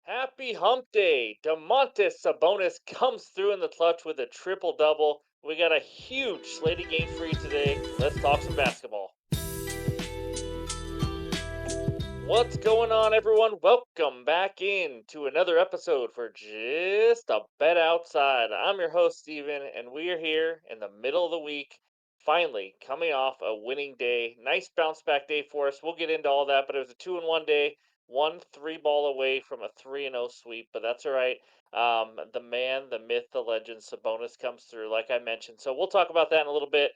Happy hump day. Domantas Sabonis comes through in the clutch with a triple double. We got a huge slate of games for you today. Let's talk some basketball. What's going on, everyone? Welcome back in to another episode for Just a Bet Outside. I'm your host, Steven, and we are here in the middle of the week, finally coming off a winning day. Nice bounce back day for us. We'll get into all that, but it was a 2-1 day, one three ball away from a 3-0 sweep, but that's all right. The man, the myth, the legend, Sabonis comes through, like I mentioned. So we'll talk about that in a little bit.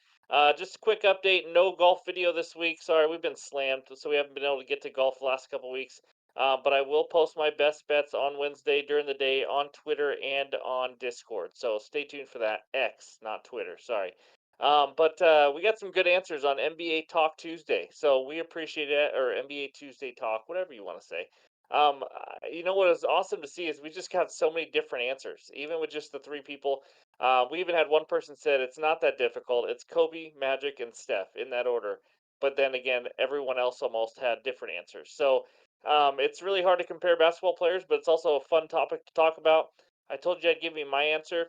Just a quick update. No golf video this week. Sorry, we've been slammed, so we haven't been able to get to golf the last couple weeks. But I will post my best bets on Wednesday during the day on Twitter and on Discord. So stay tuned for that. X, not Twitter. Sorry. But we got some good answers on NBA Talk Tuesday. So we appreciate it, or NBA Tuesday Talk, whatever you want to say. You know what is awesome to see is we just got so many different answers, even with just the three people. We even had one person said it's not that difficult. It's Kobe, Magic, and Steph in that order. But then again, everyone else almost had different answers. So it's really hard to compare basketball players, but it's also a fun topic to talk about. I told you I'd give you my answer.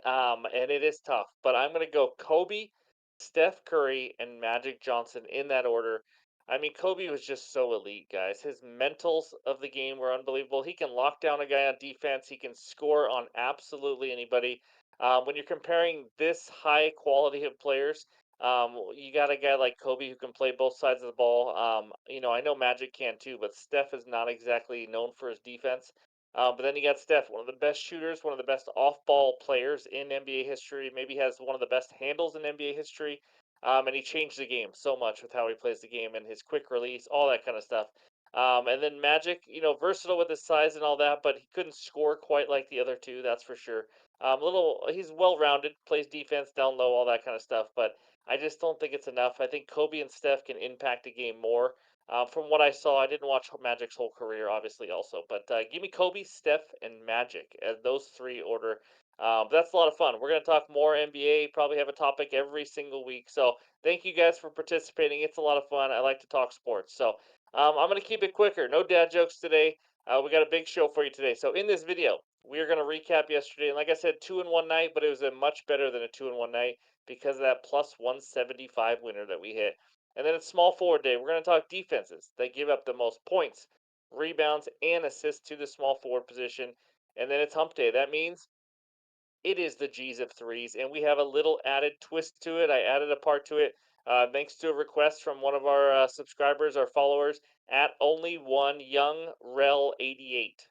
And it is tough, but I'm going to go Kobe, Steph Curry, and Magic Johnson in that order. I mean, Kobe was just so elite, guys. His mentals of the game were unbelievable. He can lock down a guy on defense, he can score on absolutely anybody. When you're comparing this high quality of players, you got a guy like Kobe who can play both sides of the ball. I know Magic can too, but Steph is not exactly known for his defense. But then you got Steph, one of the best shooters, one of the best off-ball players in NBA history. Maybe has one of the best handles in NBA history. And he changed the game so much with how he plays the game and his quick release, all that kind of stuff. And then Magic, versatile with his size and all that, but he couldn't score quite like the other two, that's for sure. He's well-rounded, plays defense down low, all that kind of stuff. But I just don't think it's enough. I think Kobe and Steph can impact the game more. From what I saw, I didn't watch Magic's whole career, obviously, also, but give me Kobe, Steph, and Magic as those three order. But that's a lot of fun. We're going to talk more NBA, probably have a topic every single week. So thank you guys for participating. It's a lot of fun. I like to talk sports. So I'm going to keep it quicker. No dad jokes today. We got a big show for you today. So in this video, we are going to recap yesterday. And like I said, 2-1 night, but it was a much better than a 2-1 night because of that plus 175 winner that we hit. And then it's small forward day. We're going to talk defenses. They give up the most points, rebounds, and assists to the small forward position. And then it's hump day. That means it is the G's of threes, and we have a little added twist to it. I added a part to it thanks to a request from one of our subscribers, our followers, at only one young Rel 88.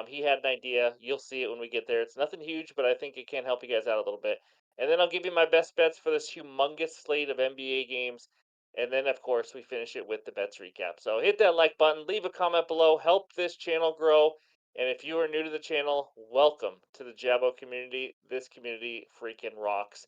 He had an idea. You'll see it when we get there. It's nothing huge, but I think it can help you guys out a little bit. And then I'll give you my best bets for this humongous slate of NBA games. And then, of course, we finish it with the bets recap. So hit that like button, leave a comment below, help this channel grow. And if you are new to the channel, welcome to the Jabo community. This community freaking rocks.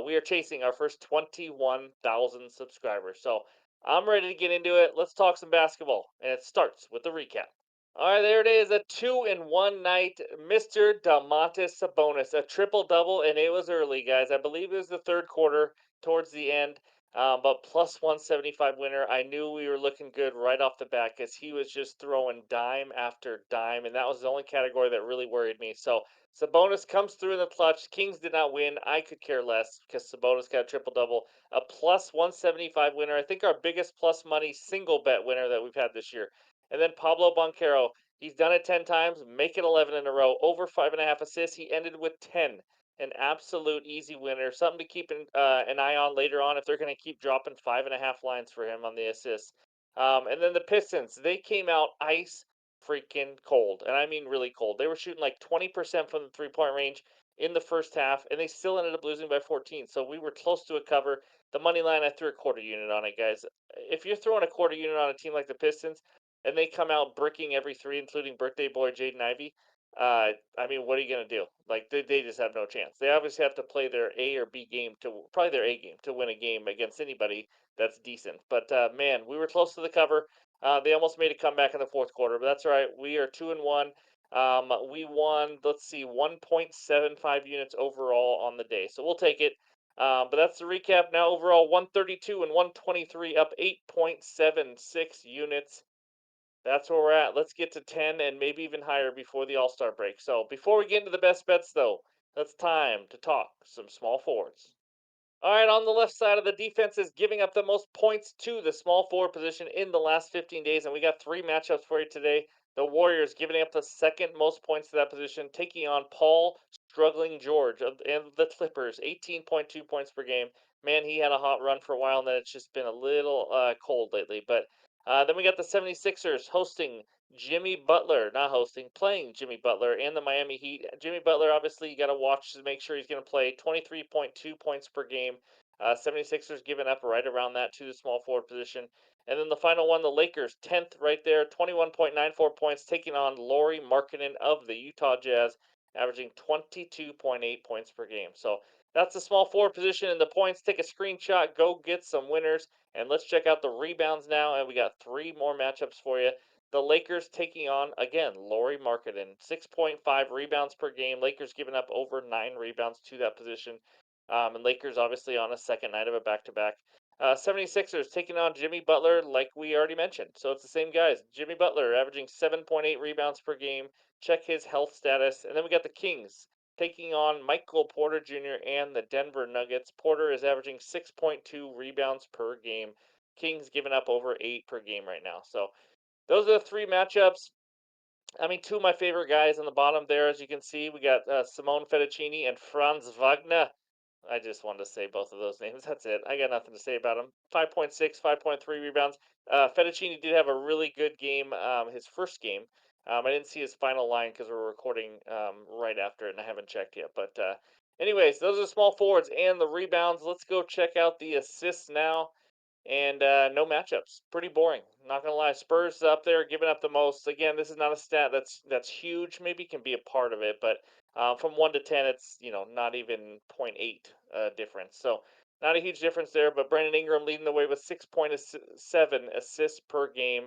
We are chasing our first 21,000 subscribers. So I'm ready to get into it. Let's talk some basketball. And it starts with the recap. All right, there it is. A 2-in-1 night. Mr. Domantas Sabonis. A triple double, and it was early, guys. I believe it was the third quarter towards the end. But plus 175 winner. I knew we were looking good right off the bat because he was just throwing dime after dime, and that was the only category that really worried me. So Sabonis comes through in the clutch. Kings did not win. I could care less because Sabonis got a triple double. A plus 175 winner. I think our biggest plus money single bet winner that we've had this year. And then Pablo Banquero. He's done it 10 times, make it 11 in a row, over 5.5 assists. He ended with 10, an absolute easy winner. Something to keep an eye on later on if they're going to keep dropping 5.5 lines for him on the assists. And then the Pistons, they came out ice freaking cold, and I mean really cold. They were shooting like 20% from the 3-point range in the first half, and they still ended up losing by 14. So we were close to a cover. The money line, I threw a quarter unit on it, guys. If you're throwing a quarter unit on a team like the Pistons, and they come out bricking every three, including birthday boy Jaden Ivey, I mean, what are you going to do? Like, they just have no chance. They obviously have to play their A or B game to probably their A game to win a game against anybody that's decent. But man, we were close to the cover. They almost made a comeback in the fourth quarter, but that's all right. We are 2-1. We won, let's see, 1.75 units overall on the day, so we'll take it. But that's the recap. Now overall, 132 and 123, up 8.76 units. That's where we're at. Let's get to 10 and maybe even higher before the All-Star break. So before we get into the best bets, though, it's time to talk some small forwards. All right, on the left side of the defense is giving up the most points to the small forward position in the last 15 days, and we got three matchups for you today. The Warriors giving up the second most points to that position, taking on Paul Struggling George and the Clippers, 18.2 points per game. Man, he had a hot run for a while, and then it's just been a little cold lately. But then we got the 76ers hosting Jimmy Butler, not hosting, playing Jimmy Butler and the Miami Heat. Jimmy Butler, obviously, you got to watch to make sure he's going to play 23.2 points per game. 76ers giving up right around that to the small forward position. And then the final one, the Lakers, 10th right there, 21.94 points, taking on Lauri Markkanen of the Utah Jazz, averaging 22.8 points per game. So that's the small forward position and the points. Take a screenshot, go get some winners, and let's check out the rebounds now. And we got three more matchups for you. The Lakers taking on, again, Lauri Markkanen, 6.5 rebounds per game. Lakers giving up over 9 rebounds to that position. And Lakers obviously on a second night of a back to back. 76ers taking on Jimmy Butler, like we already mentioned. So it's the same guys. Jimmy Butler averaging 7.8 rebounds per game. Check his health status. And then we got the Kings taking on Michael Porter Jr. and the Denver Nuggets. Porter is averaging 6.2 rebounds per game. Kings giving up over 8 per game right now. So those are the three matchups. I mean, two of my favorite guys on the bottom there, as you can see, we got Simone Fettuccini and Franz Wagner. I just wanted to say both of those names. That's it. I got nothing to say about him. 5.6, 5.3 rebounds. Fettuccini did have a really good game, his first game. I didn't see his final line because we're recording right after it, and I haven't checked yet. But, anyways, those are small forwards and the rebounds. Let's go check out the assists now. And no matchups. Pretty boring. Not gonna lie. Spurs up there, giving up the most. Again, this is not a stat that's huge. Maybe can be a part of it, but from 1 to 10, it's not even zero point 0.8 difference. So not a huge difference there. But Brandon Ingram leading the way with 6.7 assists per game.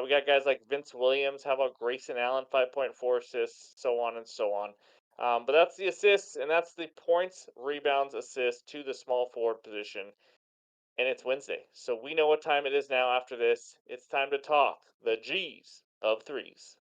We got guys like Vince Williams. How about Grayson Allen, 5.4 assists, so on and so on. But that's the assists, and that's the points, rebounds, assists to the small forward position, and it's Wednesday. So we know what time it is now after this. It's time to talk the G's of threes.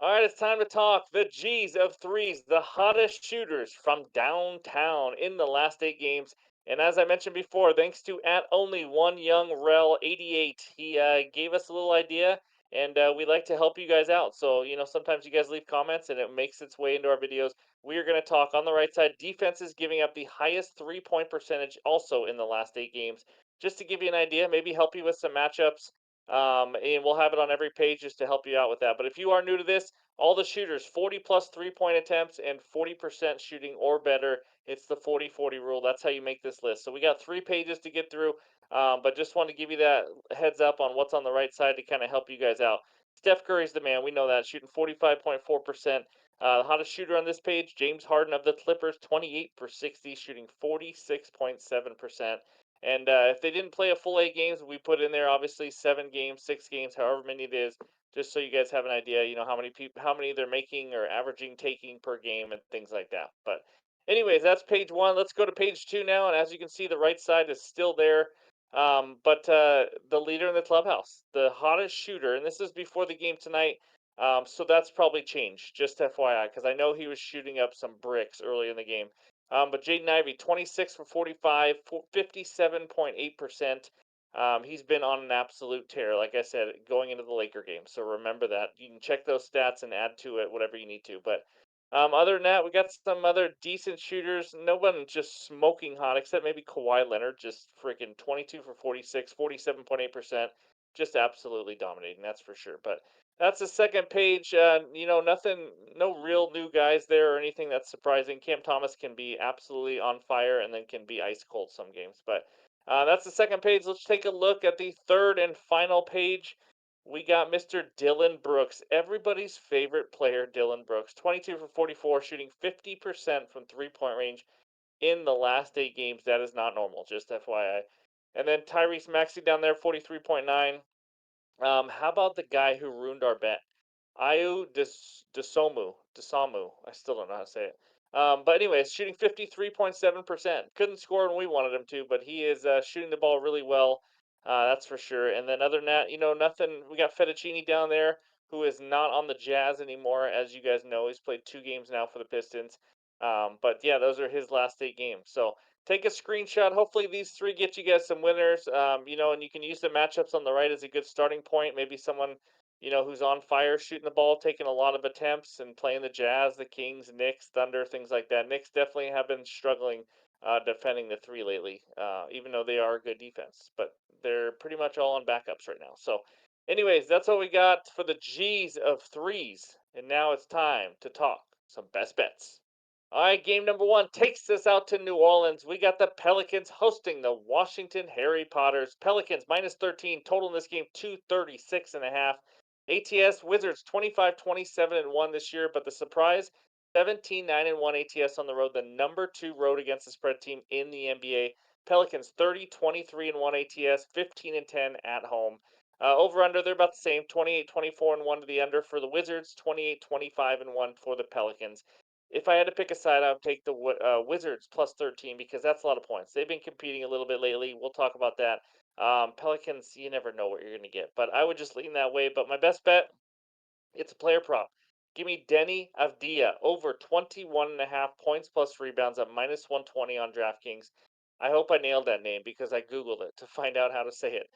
All right, it's time to talk the G's of threes, the hottest shooters from downtown in the last 8 games. And as I mentioned before, thanks to at only one young Rel 88, he gave us a little idea, and we like to help you guys out. So sometimes you guys leave comments, and it makes its way into our videos. We are going to talk on the right side. Defenses giving up the highest 3-point percentage, also in the last 8 games. Just to give you an idea, maybe help you with some matchups. And we'll have it on every page just to help you out with that. But if you are new to this, all the shooters, 40 plus 3-point attempts and 40% shooting or better. It's the 40-40 rule. That's how you make this list. So we got 3 pages to get through, but just want to give you that heads up on what's on the right side to kind of help you guys out. Steph Curry's the man. We know that, shooting 45.4%. The hottest shooter on this page, James Harden of the Clippers, 28 for 60, shooting 46.7%. And if they didn't play a full 8 games, we put in there obviously 7 games, 6 games, however many it is, just so you guys have an idea, how many people, how many they're making or averaging taking per game and things like that. But anyways, that's page one. Let's go to page two now, and as you can see, the right side is still there. But the leader in the clubhouse, the hottest shooter, and this is before the game tonight. So that's probably changed, just FYI, because I know he was shooting up some bricks early in the game. But Jaden Ivey, 26 for 45, 57.8%. He's been on an absolute tear, like I said, going into the Laker game. So remember that. You can check those stats and add to it whatever you need to. But other than that, we got some other decent shooters. No one just smoking hot, except maybe Kawhi Leonard, just freaking 22 for 46, 47.8%. Just absolutely dominating, that's for sure. But that's the second page. Nothing, no real new guys there or anything that's surprising. Cam Thomas can be absolutely on fire and then can be ice cold some games. But that's the second page. Let's take a look at the third and final page. We got Mr. Dylan Brooks, everybody's favorite player, Dylan Brooks. 22 for 44, shooting 50% from 3-point range in the last 8 games. That is not normal, just FYI. And then Tyrese Maxey down there, 43.9. How about the guy who ruined our bet? Desomu. I still don't know how to say it. But anyways, shooting 53.7%. Couldn't score when we wanted him to, but he is shooting the ball really well. That's for sure. And then other than that, nothing. We got Fettuccine down there, who is not on the Jazz anymore, as you guys know. He's played 2 games now for the Pistons. But yeah, those are his last 8 games. So take a screenshot. Hopefully these three get you guys some winners. And you can use the matchups on the right as a good starting point. Maybe someone, who's on fire, shooting the ball, taking a lot of attempts, and playing the Jazz, the Kings, Knicks, Thunder, things like that. Knicks definitely have been struggling defending the three lately, even though they are a good defense. But they're pretty much all on backups right now. So, anyways, that's what we got for the G's of threes. And now it's time to talk some best bets. All right, game number one takes us out to New Orleans. We got the Pelicans hosting the Washington Harry Potters. Pelicans minus 13, total in this game 236 and a half. ATS Wizards 25, 27 and 1 this year, but the surprise 17, 9 and 1 ATS on the road, the number 2 road against the spread team in the NBA. Pelicans 30, 23 and 1 ATS, 15 and 10 at home. Over under, they're about the same 28, 24 and 1 to the under for the Wizards, 28, 25 and 1 for the Pelicans. If I had to pick a side, I would take the Wizards plus 13 because that's a lot of points. They've been competing a little bit lately. We'll talk about that. Pelicans, you never know what you're going to get, but I would just lean that way. But my best bet, it's a player prop. Give me Denny Avdia over 21.5 points plus rebounds at minus 120 on DraftKings. I hope I nailed that name because I Googled it to find out how to say it.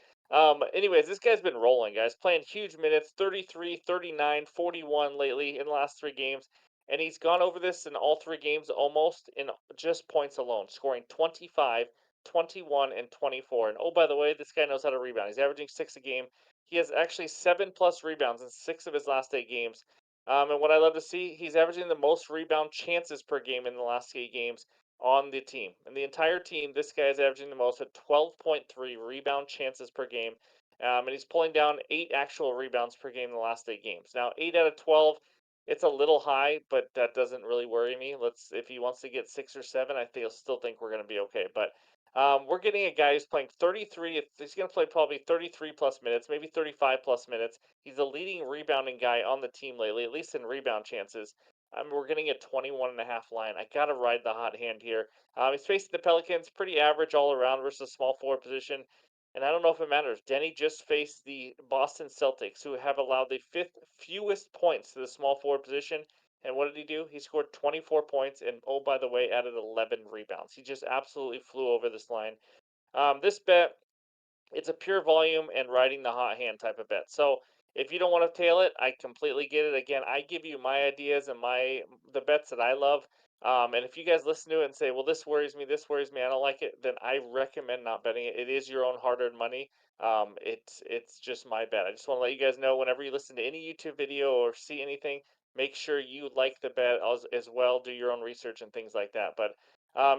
Anyways, this guy's been rolling, guys, playing huge minutes 33, 39, 41 lately in the last 3 games. And he's gone over this in all 3 games almost in just points alone, scoring 25, 21, and 24. And oh, by the way, this guy knows how to rebound. He's averaging 6 a game. He has actually 7+ rebounds in 6 of his last 8 games. And what I love to see, he's averaging the most rebound chances per game in the last 8 games on the team. And the entire team, this guy is averaging the most at 12.3 rebound chances per game. And he's pulling down 8 actual rebounds per game in the last 8 games. Now, 8 out of 12, it's a little high, but that doesn't really worry me. If he wants to get 6 or 7, still think we're going to be okay. But we're getting a guy who's playing 33. He's going to play probably 33 plus minutes, maybe 35 plus minutes. He's the leading rebounding guy on the team lately, at least in rebound chances. We're getting a 21.5 line. I got to ride the hot hand here. He's facing the Pelicans, pretty average all around versus small forward position. And I don't know if it matters. Denny just faced the Boston Celtics, who have allowed the fifth fewest points to the small forward position. And what did he do? He scored 24 points and, oh, by the way, added 11 rebounds. He just absolutely flew over this line. This bet, it's a pure volume and riding the hot hand type of bet. So if you don't want to tail it, I completely get it. Again, I give you my ideas and the bets that I love. And if you guys listen to it and say, "Well, this worries me, I don't like it," then I recommend not betting it. It is your own hard-earned money. It's just my bet. I just want to let you guys know whenever you listen to any YouTube video or see anything, make sure you like the bet as well. Do your own research and things like that. But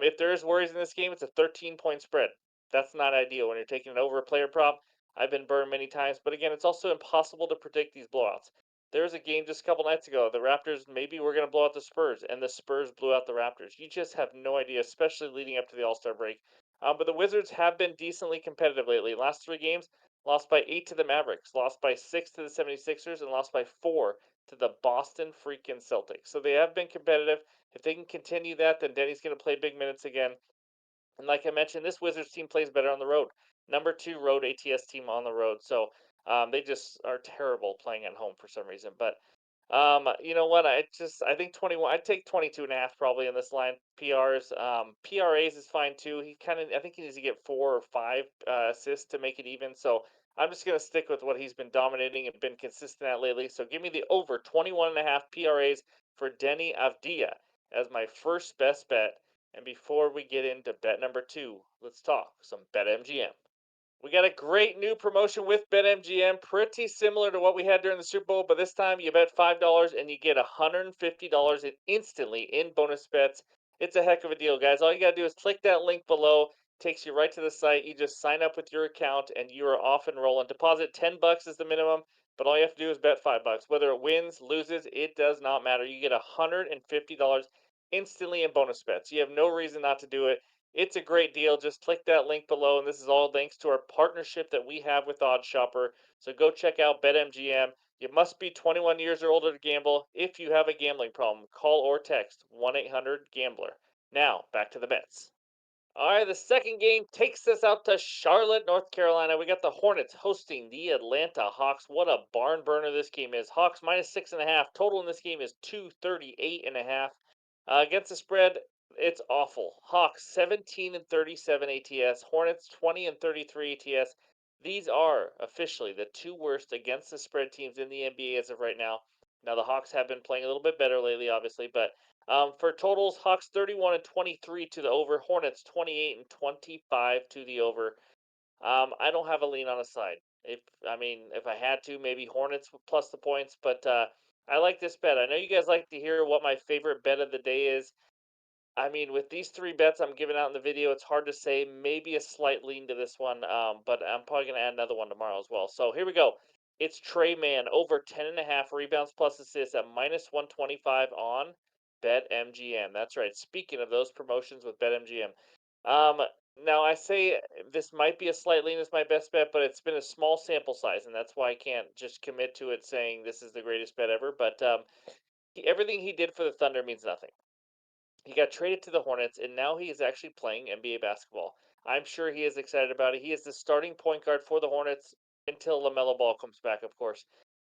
if there is worries in this game, it's a 13-point spread. That's not ideal when you're taking it over a player prop. I've been burned many times, but again, it's also impossible to predict these blowouts. There was a game just a couple nights ago. The Raptors maybe were going to blow out the Spurs, and the Spurs blew out the Raptors. You just have no idea, especially leading up to the All Star break. But the Wizards have been decently competitive lately. Last 3 games, lost by 8 to the Mavericks, lost by 6 to the 76ers, and lost by 4 to the Boston freaking Celtics. So they have been competitive. If they can continue that, then Denny's going to play big minutes again. And like I mentioned, this Wizards team plays better on the road. Number 2 road ATS team on the road. So they just are terrible playing at home for some reason. But you know what? I think 21. I'd take 22.5 probably in this line. PRs, PRAs is fine too. I think he needs to get 4 or 5 assists to make it even. So I'm just gonna stick with what he's been dominating and been consistent at lately. So give me the over 21.5 PRAs for Denny Avdia as my first best bet. And before we get into bet number 2, let's talk some BetMGM. We got a great new promotion with BetMGM, pretty similar to what we had during the Super Bowl, but this time you bet $5 and you get $150 instantly in bonus bets. It's a heck of a deal, guys. All you got to do is click that link below. Takes you right to the site. You just sign up with your account and you are off and rolling. Deposit $10 is the minimum, but all you have to do is bet $5. Whether it wins, loses, it does not matter. You get $150 instantly in bonus bets. You have no reason not to do it. It's a great deal. Just click that link below, and this is all thanks to our partnership that we have with OddsShopper. So go check out BetMGM. You must be 21 years or older to gamble. If you have a gambling problem, call or text 1-800-GAMBLER. Now, back to the bets. All right, the second game takes us out to Charlotte, North Carolina. We got the Hornets hosting the Atlanta Hawks. What a barn burner this game is. Hawks minus 6.5. Total in this game is 238.5. Against the spread, it's awful. Hawks 17 and 37 ATS. Hornets 20 and 33 ATS. These are officially the two worst against the spread teams in the NBA as of right now. Now the Hawks have been playing a little bit better lately, obviously, but for totals, Hawks 31 and 23 to the over, Hornets 28 and 25 to the over. I don't have a lean on a side. If I had to, maybe Hornets plus the points, but I like this bet. I know you guys like to hear what my favorite bet of the day is. With these three bets I'm giving out in the video, it's hard to say. Maybe a slight lean to this one, but I'm probably going to add another one tomorrow as well. So here we go. It's Trey Man over 10.5 rebounds plus assists at minus 125 on BetMGM. That's right. Speaking of those promotions with BetMGM. Um, Now I say this might be a slight lean as my best bet, but it's been a small sample size, and that's why I can't just commit to it saying this is the greatest bet ever. But everything he did for the Thunder means nothing. He got traded to the Hornets, and now he is actually playing NBA basketball. I'm sure he is excited about it. He is the starting point guard for the Hornets until LaMelo Ball comes back, of course.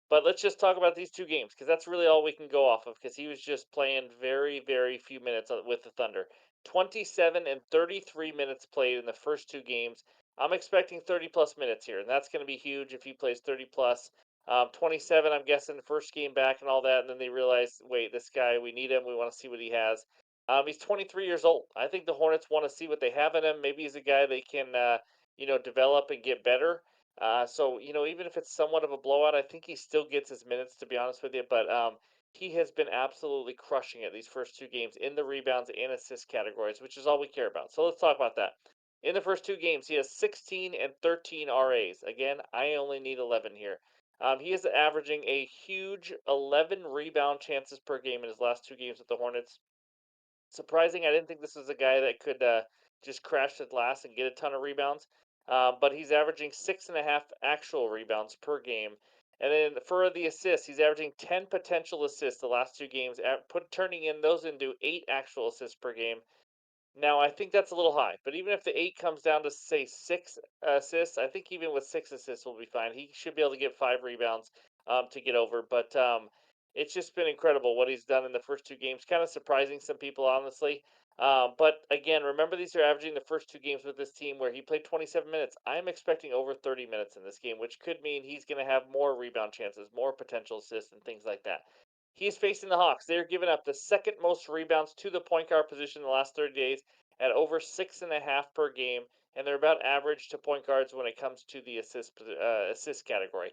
But let's just talk about these two games because that's really all we can go off of because he was just playing very, very few minutes with the Thunder. 27 and 33 minutes played in the first two games. I'm expecting 30 plus minutes here, and that's going to be huge if he plays 30 plus. 27, I'm guessing, the first game back and all that, and then they realize, wait, this guy, we need him. We want to see what he has. He's 23 years old. I think the Hornets want to see what they have in him. Maybe he's a guy they can, develop and get better. Even if it's somewhat of a blowout, I think he still gets his minutes, to be honest with you. But he has been absolutely crushing it these first two games in the rebounds and assist categories, which is all we care about. So let's talk about that. In the first two games, he has 16 and 13 RAs. Again, I only need 11 here. He is averaging a huge 11 rebound chances per game in his last two games with the Hornets. Surprising. I didn't think this was a guy that could just crash the glass and get a ton of rebounds. But he's averaging 6.5 actual rebounds per game. And then for the assists, he's averaging 10 potential assists the last two games, turning in those into 8 actual assists per game. Now, I think that's a little high, but even if the 8 comes down to, say, 6 assists, I think even with 6 assists will be fine. He should be able to get 5 rebounds to get over, but it's just been incredible what he's done in the first two games. Kind of surprising some people, honestly. But again, remember these are averaging the first two games with this team where he played 27 minutes. I'm expecting over 30 minutes in this game, which could mean he's going to have more rebound chances, more potential assists, and things like that. He's facing the Hawks. They're giving up the second most rebounds to the point guard position in the last 30 days at over 6.5 per game, and they're about average to point guards when it comes to the assist category.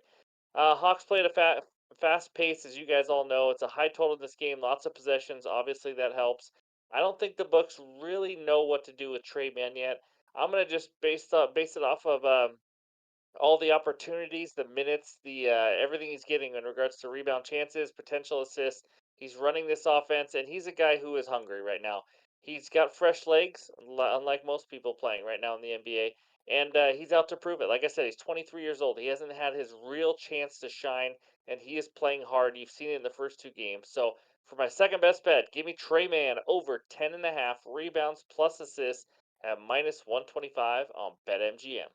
Hawks play at a fast pace, as you guys all know. It's a high total in this game, lots of possessions. Obviously, that helps. I don't think the books really know what to do with Trey Man yet. I'm gonna just base it off of all the opportunities, the minutes, the everything he's getting in regards to rebound chances, potential assists. He's running this offense, and he's a guy who is hungry right now. He's got fresh legs, unlike most people playing right now in the NBA, and he's out to prove it. Like I said, he's 23 years old. He hasn't had his real chance to shine, and he is playing hard. You've seen it in the first two games. So for my second best bet, give me Trey Man over 10.5 rebounds plus assists at minus 125 on BetMGM.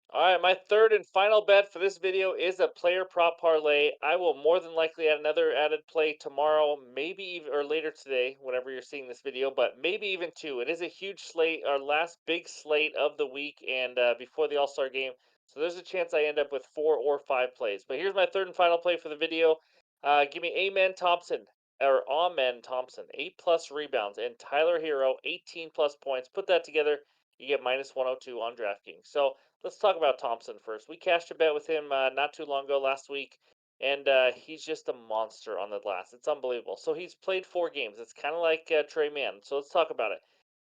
All right, my third and final bet for this video is a player prop parlay. I will more than likely add another added play tomorrow, maybe even or later today, whenever you're seeing this video, but maybe even two. It is a huge slate, our last big slate of the week, and before the All Star game. So there's a chance I end up with 4 or 5 plays. But here's my third and final play for the video. Give me Amen Thompson, 8 plus rebounds, and Tyler Hero, 18 plus points. Put that together, you get minus 102 on DraftKings. So let's talk about Thompson first. We cashed a bet with him not too long ago last week, and he's just a monster on the glass. It's unbelievable. So he's played 4 games. It's kind of like Trey Mann. So let's talk about it.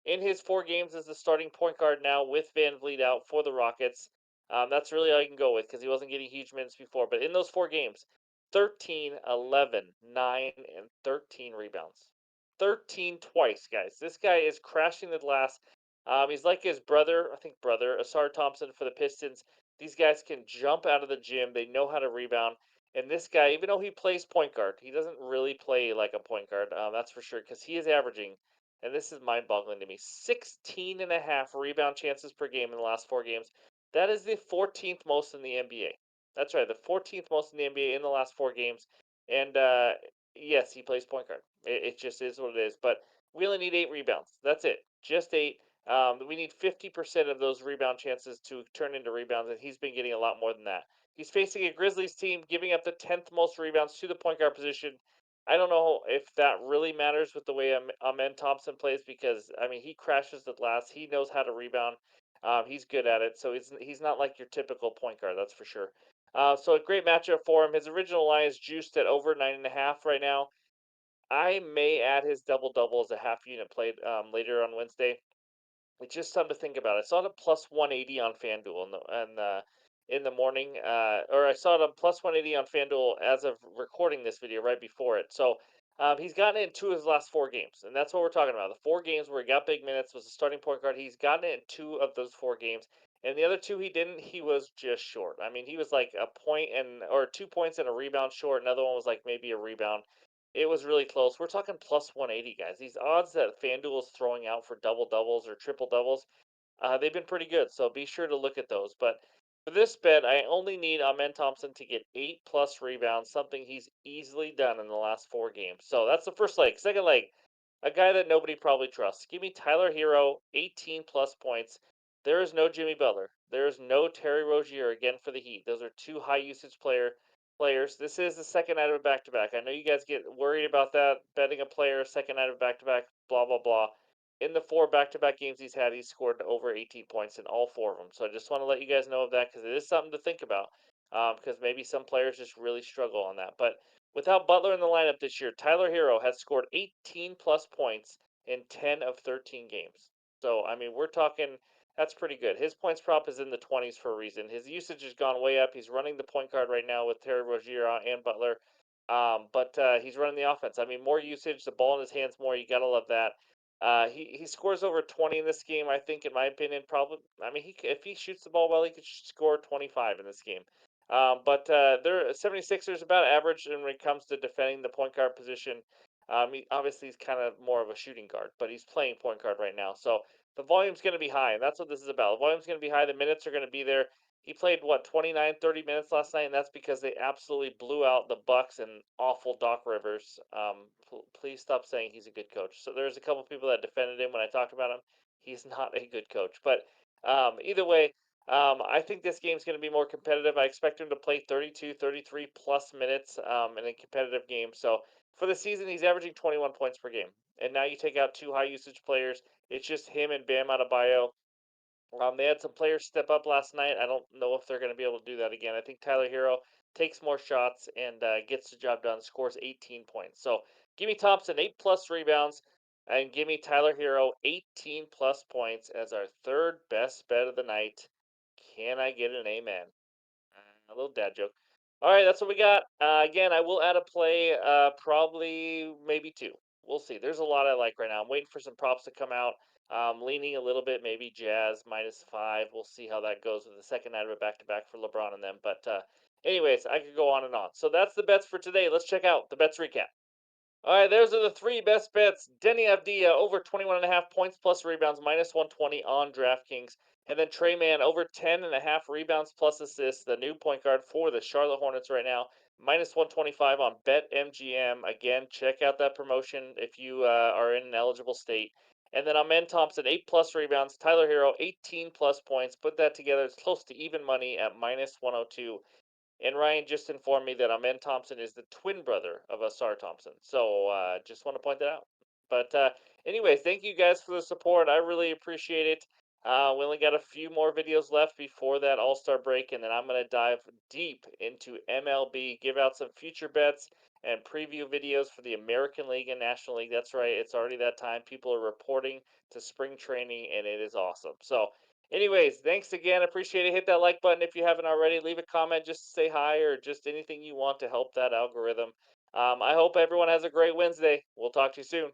In his 4 games as the starting point guard now with Van Vliet out for the Rockets. That's really all you can go with because he wasn't getting huge minutes before. But in those 4 games, 13, 11, 9, and 13 rebounds. 13 twice, guys. This guy is crashing the glass. He's like his brother, I think brother, Asar Thompson for the Pistons. These guys can jump out of the gym. They know how to rebound. And this guy, even though he plays point guard, he doesn't really play like a point guard. That's for sure, because he is averaging and this is mind-boggling to me, 16 and a half rebound chances per game in the last 4 games. That is the 14th most in the NBA. That's right, the 14th most in the NBA in the last 4 games. And yes, he plays point guard. It just is what it is. But we only need 8 rebounds. That's it. Just eight. We need 50% of those rebound chances to turn into rebounds, and he's been getting a lot more than that. He's facing a Grizzlies team giving up the 10th most rebounds to the point guard position. I don't know if that really matters with the way Amen Thompson plays because I mean he crashes the glass. He knows how to rebound. He's good at it, so he's not like your typical point guard, that's for sure. So a great matchup for him. His original line is juiced at over 9.5 right now. I may add his double double as a half unit played later on Wednesday. It's just something to think about. I saw it at plus 180 on FanDuel in the morning, or I saw it on plus 180 on FanDuel as of recording this video right before it. So he's gotten it in 2 of his last 4 games, and that's what we're talking about. The 4 games where he got big minutes was a starting point guard. He's gotten it in 2 of those 4 games, and the other two he didn't. He was just short. I mean, he was like a point and or 2 points and a rebound short. Another one was like maybe a rebound. It was really close. We're talking plus 180, guys. These odds that FanDuel is throwing out for double doubles or triple doubles, they've been pretty good. So be sure to look at those. But for this bet, I only need Amen Thompson to get 8 plus rebounds, something he's easily done in the last 4 games. So that's the first leg. Second leg, a guy that nobody probably trusts. Give me Tyler Hero, 18 plus points. There is no Jimmy Butler. There is no Terry Rozier again for the Heat. Those are two high usage players. This is the second night of a back to back. I know you guys get worried about that, betting a player second night of back to back, blah blah blah. In the 4 back to back games he's had, he's scored over 18 points in all 4 of them. So I just want to let you guys know of that because it is something to think about. Because maybe some players just really struggle on that. But without Butler in the lineup this year, Tyler Hero has scored 18 plus points in 10 of 13 games. So I mean, we're talking that's pretty good. His points prop is in the 20s for a reason. His usage has gone way up. He's running the point guard right now with Terry Rozier and Butler. But he's running the offense. I mean, more usage, the ball in his hands more. You gotta love that. He scores over 20 in this game. I think, in my opinion, probably. I mean, if he shoots the ball well, he could score 25 in this game. But they're 76ers about average when it comes to defending the point guard position. Obviously, he's kind of more of a shooting guard, but he's playing point guard right now. So the volume's going to be high, and that's what this is about. The volume's going to be high. The minutes are going to be there. He played what 29, 30 minutes last night, and that's because they absolutely blew out the Bucks and awful Doc Rivers. Please stop saying he's a good coach. So there's a couple people that defended him when I talked about him. He's not a good coach, but either way, I think this game's going to be more competitive. I expect him to play 32, 33 plus minutes in a competitive game. So for the season, he's averaging 21 points per game. And now you take out two high usage players. It's just him and Bam Adebayo. They had some players step up last night. I don't know if they're going to be able to do that again. I think Tyler Hero takes more shots and gets the job done, scores 18 points. So give me Thompson, 8 plus rebounds, and give me Tyler Hero, 18 plus points as our third best bet of the night. Can I get an amen? A little dad joke. All right, that's what we got. Again, I will add a play, probably maybe two. We'll see. There's a lot I like right now. I'm waiting for some props to come out. Leaning a little bit, maybe Jazz -5. We'll see how that goes with the second night of a back to back for LeBron and them. But, anyways, I could go on and on. So that's the bets for today. Let's check out the bets recap. All right, those are the three best bets. Denny Avdia over 21.5 points plus rebounds, -120 on DraftKings. And then Trey Mann over 10.5 rebounds plus assists, the new point guard for the Charlotte Hornets right now, -125 on BetMGM. Again, check out that promotion if you are in an eligible state. And then Amen Thompson, 8 plus rebounds. Tyler Hero, 18 plus points. Put that together, it's close to even money at -102. And Ryan just informed me that Amen Thompson is the twin brother of Asar Thompson. So just want to point that out. But anyways, thank you guys for the support. I really appreciate it. We only got a few more videos left before that All Star break, and then I'm going to dive deep into MLB, give out some future bets and preview videos for the American League and National League. That's right, it's already that time. People are reporting to spring training, and it is awesome. So anyways, thanks again. Appreciate it. Hit that like button if you haven't already. Leave a comment just to say hi or just anything you want to help that algorithm. I hope everyone has a great Wednesday. We'll talk to you soon.